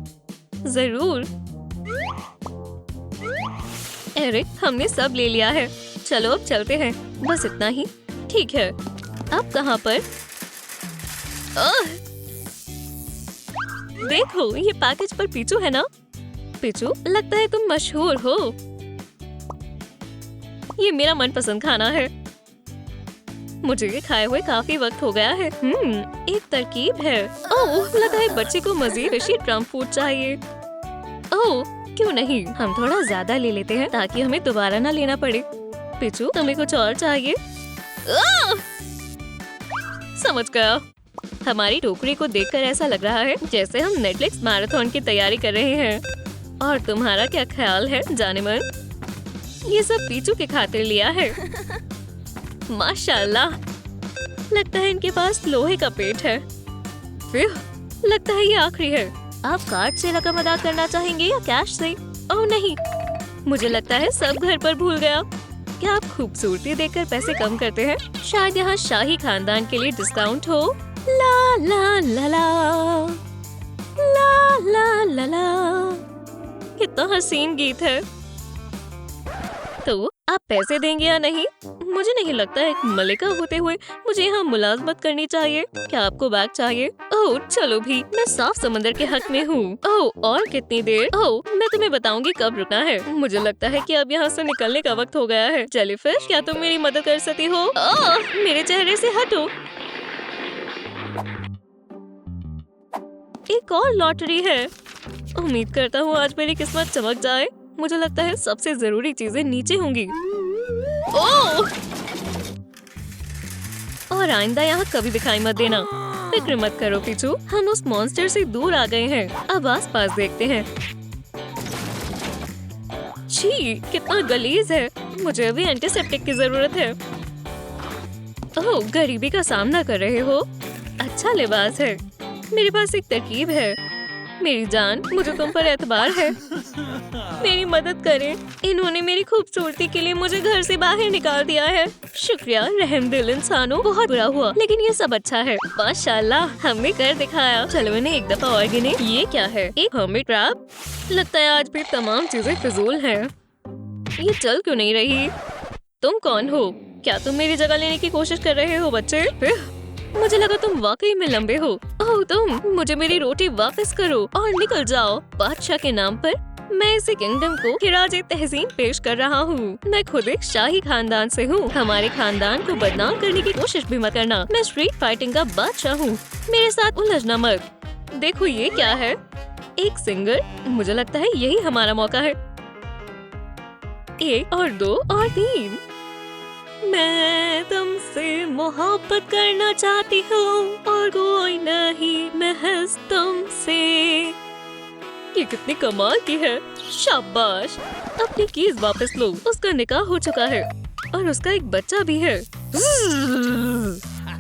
जरूर। एरिक, हमने सब ले लिया है। चलो अब चलते हैं। बस इतना ही। ठीक है। अब कहाँ पर? देखो, ये पैकेज पर पीछू है ना? पीछू, लगता है तुम मशहूर हो। ये मेरा मनपसंद खाना है। मुझे ये खाए हुए काफी वक्त हो गया है। एक तरकीब है। ओह, लगा है बच्चे को मजीद फिशी ड्रम फूड चाहिए। ओह, क्यों नहीं, हम थोड़ा ज्यादा ले लेते हैं ताकि हमें दोबारा ना लेना पड़े। पिचू, तुम्हें कुछ और चाहिए? समझ गया। हमारी टोकरी को देखकर ऐसा लग रहा है जैसे हम नेटफ्लिक्स मैराथन की तैयारी कर रहे हैं। और तुम्हारा क्या ख्याल है जानेमन? ये सब पीचू के खातिर लिया है। माशाल्लाह, लगता है इनके पास लोहे का पेट है। फिर लगता है ये आखिरी है। आप कार्ड से रकम अदा करना चाहेंगे या कैश से? ओह नहीं, मुझे लगता है सब घर पर भूल गया। क्या आप खूबसूरती देखकर पैसे कम करते हैं? शायद यहाँ शाही खानदान के लिए डिस्काउंट हो। ला ला ला ला ला ला ला ला। कितना हसीन गीत है। तो आप पैसे देंगे या नहीं? मुझे नहीं लगता एक मलिका होते हुए मुझे यहाँ मुलाजमत करनी चाहिए। क्या आपको बैग चाहिए? ओह चलो भी, मैं साफ समंदर के हक में हूँ। ओह और कितनी देर? ओह मैं तुम्हें बताऊंगी कब रुकना है। मुझे लगता है कि अब यहाँ से निकलने का वक्त हो गया है। जेलीफिश, क्या तुम मेरी मदद कर सकती हो? ओह मेरे चेहरे से हटो। एक और लॉटरी है। उम्मीद करता हूँ आज मेरी किस्मत चमक जाए। मुझे लगता है सबसे जरूरी चीजें नीचे होंगी। ओह! और आइंदा यहाँ कभी दिखाई मत देना। फिक्र मत करो पीछू, हम उस मॉन्स्टर से दूर आ गए हैं। अब आसपास देखते हैं। छी, कितना गलीज है। मुझे अभी एंटीसेप्टिक की जरूरत है। ओह, गरीबी का सामना कर रहे हो? अच्छा लिबास है। मेरे पास एक तरकीब है। मेरी जान, मुझे तुम पर एतबार है। मेरी मदद करें। इन्होंने मेरी खूबसूरती के लिए मुझे घर से बाहर निकाल दिया है। शुक्रिया रहमदिल इंसानों, बहुत बुरा हुआ लेकिन ये सब अच्छा है। माशाल्लाह, हमने कर दिखाया। चलो इन्हें एक दफा और गिने। ये क्या है? एक हर्मिट क्रैब? लगता है आज भी तमाम चीजें फिजूल हैं। ये चल क्यों नहीं रही? तुम कौन हो? क्या तुम मेरी जगह लेने की कोशिश कर रहे हो बच्चे? मुझे लगा तुम वाकई में लंबे हो। ओह तुम, मुझे मेरी रोटी वापस करो और निकल जाओ। बादशाह के नाम पर मैं इसे किंगडम को खिराज तहसीन पेश कर रहा हूँ। मैं खुद एक शाही खानदान से हूँ। हमारे खानदान को बदनाम करने की कोशिश भी मत करना। मैं स्ट्रीट फाइटिंग का बादशाह हूँ। मेरे साथ उलझना मत। देखो ये क्या है? एक सिंगर। मुझे लगता है यही हमारा मौका है। 1 और 2 और 3। मैं तुमसे मोहब्बत करना चाहती हूँ और कोई नहीं महज तुमसे। ये कितनी कमाल की है। शाबाश। अपनी कीज वापस लो। उसका निकाह हो चुका है और उसका एक बच्चा भी है।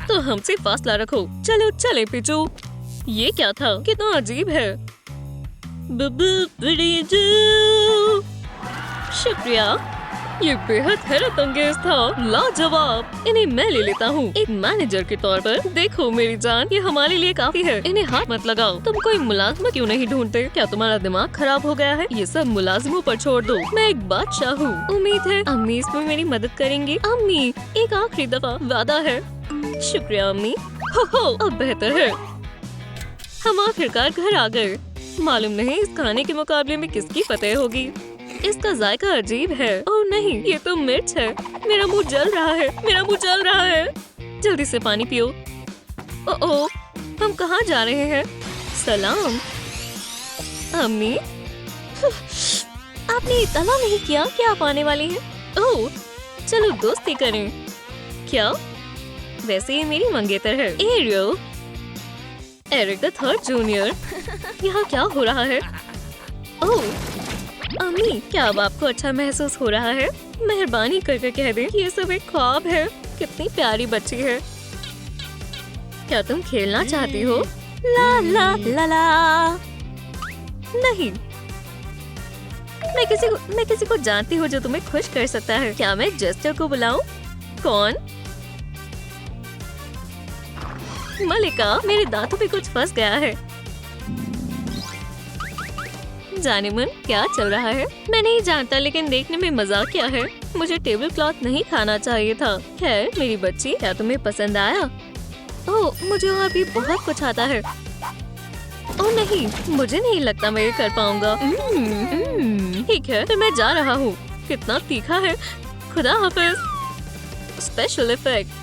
तो हमसे फासला रखो। चलो चले पिचू। ये क्या था? कितना अजीब है। शुक्रिया। ये बेहद हैरत अंगेज था। लाजवाब। इन्हें मैं ले लेता हूँ एक मैनेजर के तौर पर। देखो मेरी जान, ये हमारे लिए काफी है। इन्हें हाथ मत लगाओ। तुम कोई मुलाजिम क्यों नहीं ढूंढते? क्या तुम्हारा दिमाग खराब हो गया है? ये सब मुलाजिमों पर छोड़ दो। मैं एक बादशाह हूँ। उम्मीद है अम्मी इसमें मेरी मदद करेंगी। अम्मी, एक आखिरी दफा वादा है। शुक्रिया अम्मी। हो अब बेहतर है। हम आखिरकार घर आ गए। मालूम नहीं इस खाने के मुकाबले में किसकी फतेह होगी। इसका जायका अजीब है। ओह नहीं, ये तो मिर्च है। मेरा मुंह जल रहा है। मेरा मुंह जल रहा है। जल्दी से पानी पियो। ओह, हम कहाँ जा रहे हैं? सलाम अम्मी। आपने इतना नहीं किया कि आप आने वाली हैं। ओह, चलो दोस्ती करें। क्या? वैसे ये मेरी मंगेतर है। Ariel, Eric the third junior. यहाँ क्या हो रहा है? ओह अम्मी, क्या अब आपको अच्छा महसूस हो रहा है? मेहरबानी करके कह दें कि ये सब एक ख्वाब है। कितनी प्यारी बच्ची है। क्या तुम खेलना चाहती हो? ला ला ला ला। नहीं, मैं किसी को जानती हूँ जो तुम्हें खुश कर सकता है। क्या मैं जेस्टर को बुलाऊं? कौन? मलिका, मेरे दांतों पे कुछ फंस गया है। जाने मन, क्या चल रहा है? मैं नहीं जानता, लेकिन देखने में मजा क्या है। मुझे टेबल क्लॉथ नहीं खाना चाहिए था। खैर मेरी बच्ची, क्या तुम्हें पसंद आया? ओह, मुझे और भी बहुत कुछ आता है। ओह नहीं, मुझे नहीं लगता मैं ये कर पाऊंगा। ठीक है, फिर मैं जा रहा हूँ। कितना तीखा है। खुदा हाफिज। Special effect.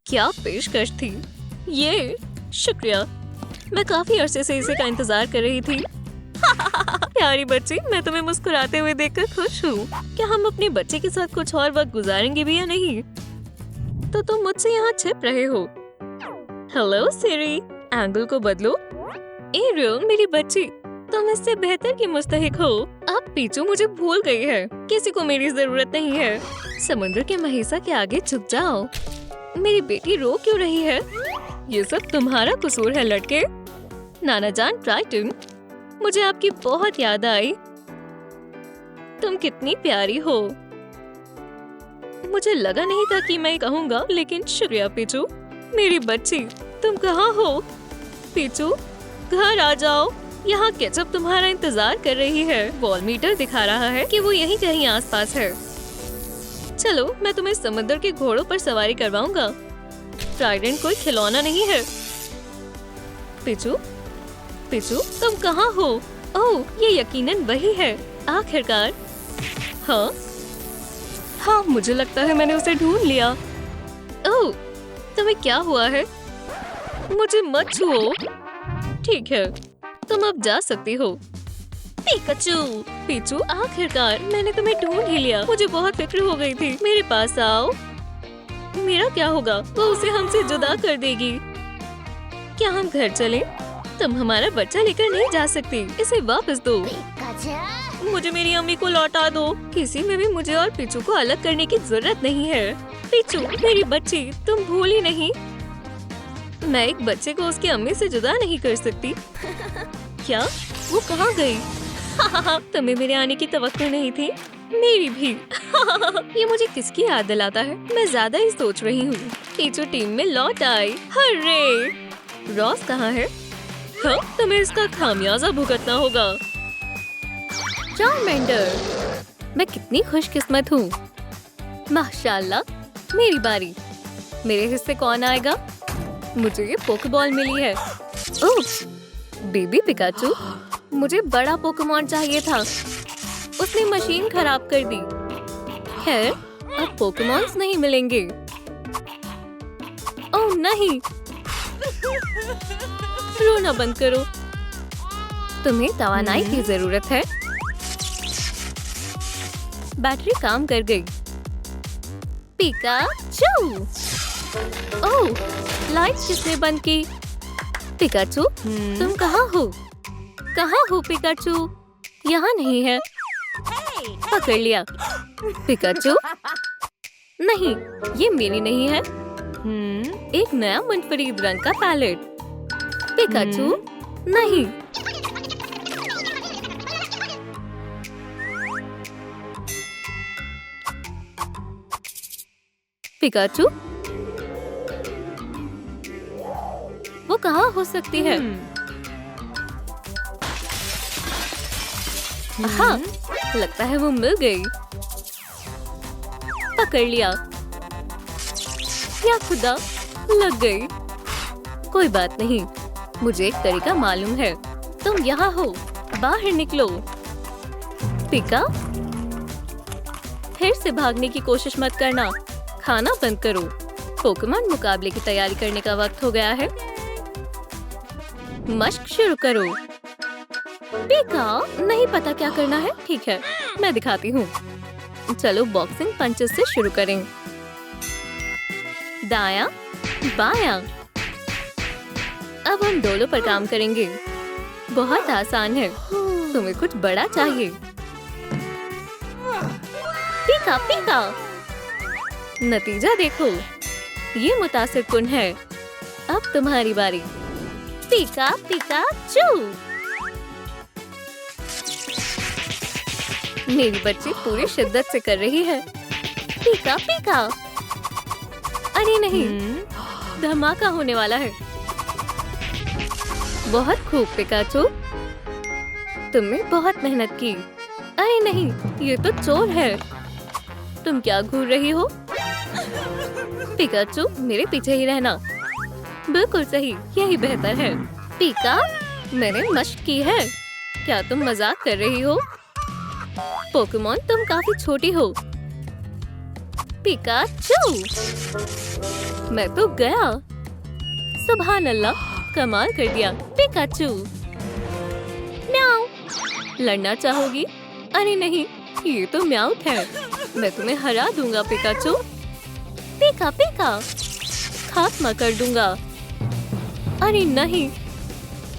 क्या पेशकश थी ये। शुक्रिया। मैं काफी अरसे से इसे का इंतजार कर रही थी। प्यारी बच्ची, मैं तुम्हें मुस्कुराते हुए देखकर खुश हूँ। क्या हम अपने बच्चे के साथ कुछ और वक्त गुजारेंगे भी या नहीं? तो तुम मुझसे यहाँ छिप रहे हो। हेलो सिरी, एंगल को बदलो। एरियल, मेरी बच्ची, तुम इससे बेहतर की मुस्तहिक हो। अब पीछू मुझे भूल गई है। किसी को मेरी जरूरत नहीं है। समुद्र के महिसा के आगे झुक जाओ। मेरी बेटी रो क्यों रही है? ये सब तुम्हारा कसूर है लड़के। नाना जान ट्राइटन, मुझे आपकी बहुत याद आई। तुम कितनी प्यारी हो। मुझे लगा नहीं था कि मैं कहूँगा, लेकिन शुक्रिया पीछू। मेरी बच्ची, तुम कहाँ हो? पीछू, घर आ जाओ। यहाँ केचप तुम्हारा इंतजार कर रही है। वॉल मीटर दिखा रहा है कि वो यहीं कहीं आसपास है। चलो, मैं तुम्हें समुद्र के घोड़ों पर सवारी करवाऊंगा। ट्राइडेंट कोई खिलौना नहीं है। पिचू, पिचू, तुम कहाँ हो? ओह, ये यकीनन वही है। आखिरकार। हाँ, मुझे लगता है मैंने उसे ढूंढ लिया। ओह, तुम्हें क्या हुआ है? मुझे मत छुओ। ठीक है, तुम अब जा सकती हो। पिकाचू, पिचू, आखिरकार मैंने तुम्हें ढूंढ ही लिया। मुझे बहुत फिक्र हो गई थी। मेरे पास आओ। मेरा क्या होगा? वो उसे हमसे जुदा कर देगी। क्या हम घर चलें? तुम हमारा बच्चा लेकर नहीं जा सकती। इसे वापस दो। मुझे मेरी अम्मी को लौटा दो। किसी में भी मुझे और पिचू को अलग करने की जरूरत नहीं है। पिचू, मेरी बच्ची, तुम भूली नहीं। मैं एक बच्चे को उसकी अम्मी से जुदा नहीं कर सकती। क्या? वो कहाँ गई? तुम्हें मेरे आने की तवक्को नहीं थी? मेरी भी। ये मुझे किसकी याद दिलाता है? मैं ज्यादा ही सोच रही हूँ। पीछू टीम में लौट आई। हर्रे! रॉस कहाँ है? हाँ, तुम्हें इसका खामियाजा भुगतना होगा। चार्मेंडर, मैं कितनी खुशकिस्मत हूँ। माशाल्लाह, मेरी बारी। मेरे हिस्से कौन आएगा? मुझे ये पोकेबॉल मिली है। ओह, बेबी पिकाचू, मुझे बड़ा पोकेमॉन चाहिए था। उसने मशीन खराब कर दी। खैर, अब पोकेमॉन्स नहीं मिलेंगे। ओह नहीं, रोना बंद करो। तुम्हें तवानाई की जरूरत है। बैटरी काम कर गई। पिकाचू! ओह, लाइट किसने बंद की? पिकाचू, तुम कहाँ हो? कहाँ हो पिकाचू? यहाँ नहीं है। पकड़ लिया। पिकाचू, नहीं, ये मेरी नहीं है। एक नया मुनफरीद रंग का पैलेट। पिकाचू, नहीं। पिकाचू, वो कहाँ हो सकती है? हाँ, लगता है वो मिल गई। पकड़ लिया। या खुदा, लग गई। कोई बात नहीं, मुझे एक तरीका मालूम है। तुम यहाँ हो, बाहर निकलो। पिका, फिर से भागने की कोशिश मत करना। खाना बंद करो। पोकेमॉन मुकाबले की तैयारी करने का वक्त हो गया है। मशक शुरू करो। पिका, नहीं पता क्या करना है। ठीक है, मैं दिखाती हूँ। चलो बॉक्सिंग पंचेस से शुरू करें। दायां, बायां। अब हम दोनों पर काम करेंगे। बहुत आसान है। तुम्हें कुछ बड़ा चाहिए। पिका पिका, नतीजा देखो। ये मुतासिर कुन है। अब तुम्हारी बारी। पिका पिका चू। मेरी बच्ची पूरी शिद्दत से कर रही है। पिका पिका। अरे नहीं, धमाका होने वाला है। बहुत खूब पिकाचू, तुमने बहुत मेहनत की। अरे नहीं, ये तो चोर है। तुम क्या घूर रही हो? पिकाचू, मेरे पीछे ही रहना। बिल्कुल सही, यही बेहतर है। पिका, मैंने मशक की है। क्या तुम मजाक कर रही हो? पोकेमॉन, तुम काफी छोटी हो। पिकाचू, मैं तो गया। सुभान अल्लाह, कमाल कर दिया पिकाचू। म्याऊ, लड़ना चाहोगी? अरे नहीं, ये तो म्याऊ है। मैं तुम्हें हरा दूंगा पिकाचू। पिका पिका, खात्मा कर दूंगा। अरे नहीं,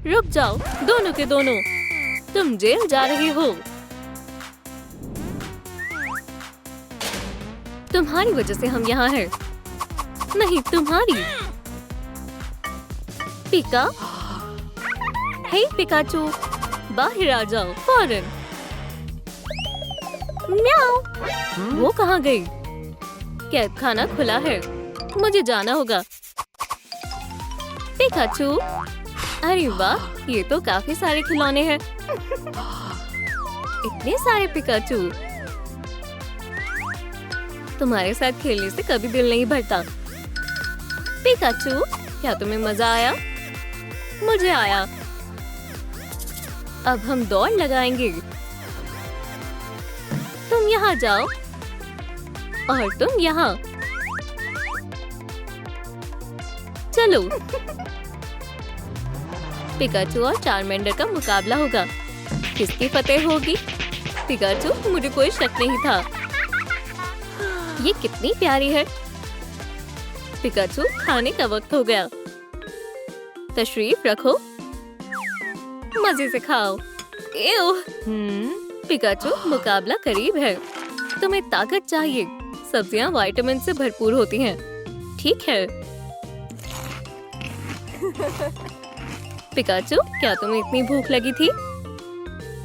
रुक जाओ दोनों के दोनों। तुम जेल जा रही हो। तुम्हारी वजह से हम यहाँ हैं। नहीं, तुम्हारी। पिका, हे पिकाचू, बाहर आ जाओ फौरन। म्याऊ, वो कहाँ गई? कैद खाना खुला है, मुझे जाना होगा। पिकाचू, अरे वाह, ये तो काफी सारे खिलौने हैं। इतने सारे पिकाचू। तुम्हारे साथ खेलने से कभी दिल नहीं भरता। पिकाचू, क्या तुम्हें मजा आया? मुझे आया। अब हम दौड़ लगाएंगे। तुम यहाँ जाओ और तुम यहाँ। चलो, पिकाचू और चारमेंडर का मुकाबला होगा। किसकी फतेह होगी? पिकाचू, मुझे कोई शक नहीं था। ये कितनी प्यारी है। पिकाचू, खाने का वक्त हो गया। तशरीफ रखो, मजे से खाओ। एओ, पिकाचू, मुकाबला करीब है। तुम्हें ताकत चाहिए। सब्जियां विटामिन से भरपूर होती हैं। ठीक है। पिकाचू, क्या तुम्हें इतनी भूख लगी थी?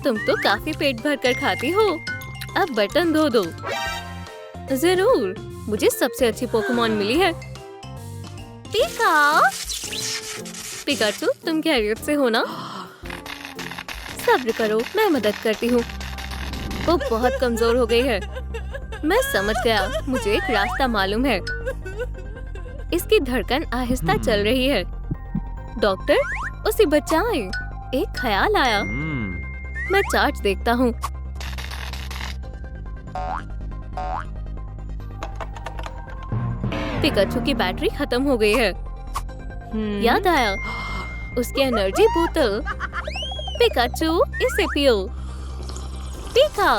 तुम तो काफी पेट भर कर खाती हो। अब बर्तन धो दो। जरूर, मुझे सबसे अच्छी पोकेमॉन मिली है। पिका, पिकाचू, तुम खैरियत से हो ना? सब्र करो, मैं मदद करती हूँ। वो बहुत कमजोर हो गई है। मैं समझ गया, मुझे एक रास्ता मालूम है। इसकी धड़कन आहिस्ता चल रही है। डॉक्टर, उसे बचाएं। एक ख्याल आया। मैं चार्ज देखता हूँ। पिकाचू की बैटरी खत्म हो गई है। याद आया, उसकी एनर्जी बोतल। पिकाचू, इसे पियो। पिका,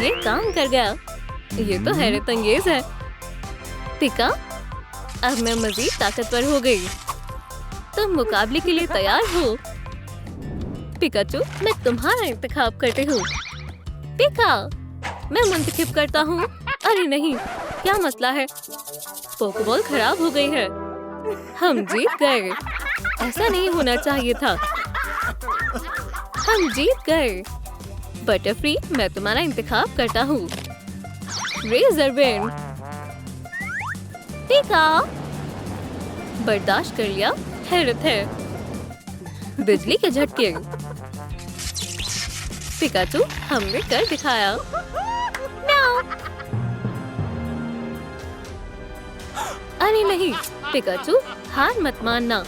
ये काम कर गया। ये तो हैरत अंगेज है। पिका, अब मैं मजीद ताकतवर हो गई। तुम मुकाबले के लिए तैयार हो? पिकाचू, मैं तुम्हारा इंतखाब करती हूँ। पिका, मैं मुंतखब करता हूँ। अरे नहीं, क्या मसला है? पोकेबॉल खराब हो गई है। हम जीत गए। ऐसा नहीं होना चाहिए था। हम जीत गए। बटरफ्री, मैं तुम्हारा इंतखाब करता हूँ। Razor band. पिका, बर्दाश्त कर लिया, हैरत है। बिजली के झटके। पिकाचू, हमने कर दिखाया। अरे नहीं पिकाचू, हार मत मानना।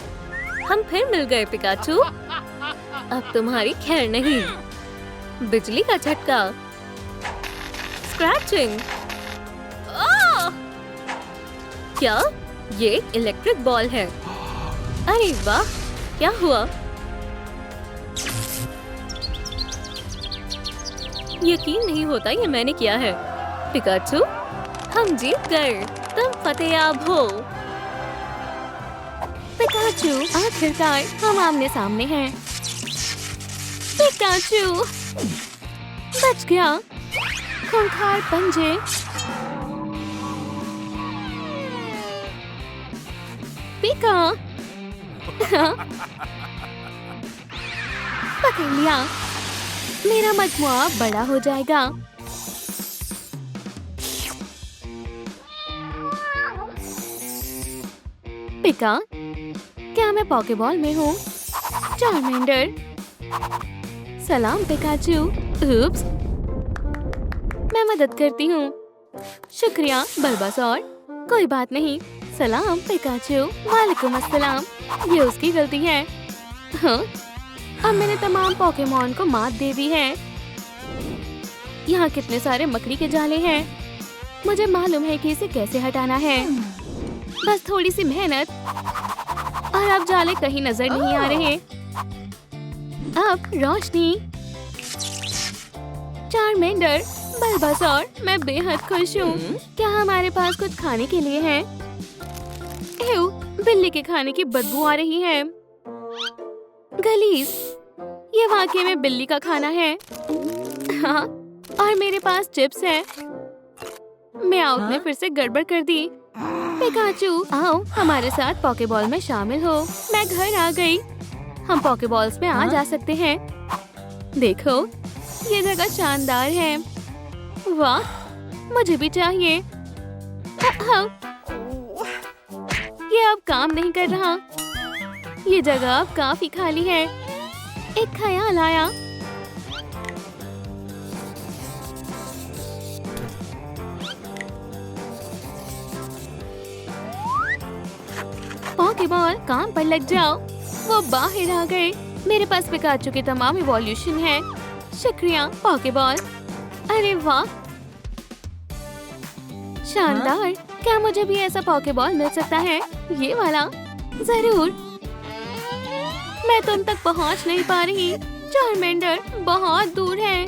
हम फिर मिल गए पिकाचू। अब तुम्हारी खैर नहीं। बिजली का झटका। स्क्रैचिंग। क्या ये इलेक्ट्रिक बॉल है? अरे वाह, क्या हुआ? यकीन नहीं होता ये मैंने किया है। पिकाचू, हम जीत गए, तुम फतेयाब हो। पिकाचू, आखिरकार हम आमने सामने हैं। पिकाचू, बच गया। खूंखार पंजे। पिका, पकड़ लिया। मेरा मजमुआ बड़ा हो जाएगा। पिका, क्या मैं पॉकेबॉल में हूँ? चार्मेंडर। सलाम पिकाचू। उप्स, मैं मदद करती हूँ। शुक्रिया बल्बासौर। कोई बात नहीं। सलाम पिकाचू। वालेकुम अस्सलाम। ये उसकी गलती है। हाँ, अब मैंने तमाम पोकेमॉन को मात दे दी है। यहाँ कितने सारे मकड़ी के जाले हैं। मुझे मालूम है कि इसे कैसे हटाना है। बस थोड़ी सी मेहनत और अब जाले कहीं नजर नहीं आ रहे। अब रोशनी। चार्मेंडर, बल्बासौर, मैं बेहद खुश हूँ। क्या हमारे पास कुछ खाने के लिए है? एव, बिल्ली के खाने की बदबू आ रही है। गलीज, ये वाकई में बिल्ली का खाना है। हाँ, और मेरे पास चिप्स है। म्याऊ ने फिर से गड़बड़ कर दी। पिकाचू, आओ हमारे साथ पॉकेबॉल में शामिल हो। मैं घर आ गई। हम पॉकेबॉल्स में आ जा सकते हैं। देखो, ये जगह शानदार है। वाह, मुझे भी चाहिए। ये अब काम नहीं कर रहा। ये जगह अब काफी खाली है। एक ख्याल आया। पॉकेबॉल, काम पर लग जाओ। वो बाहर आ गए। मेरे पास पिकाचू के तमाम इवोल्यूशन है। शुक्रिया पॉकेबॉल। अरे वाह, शानदार। क्या मुझे भी ऐसा पॉकेबॉल मिल सकता है? ये वाला? जरूर। मैं तुम तक पहुंच नहीं पा रही। चार्मेंडर बहुत दूर है।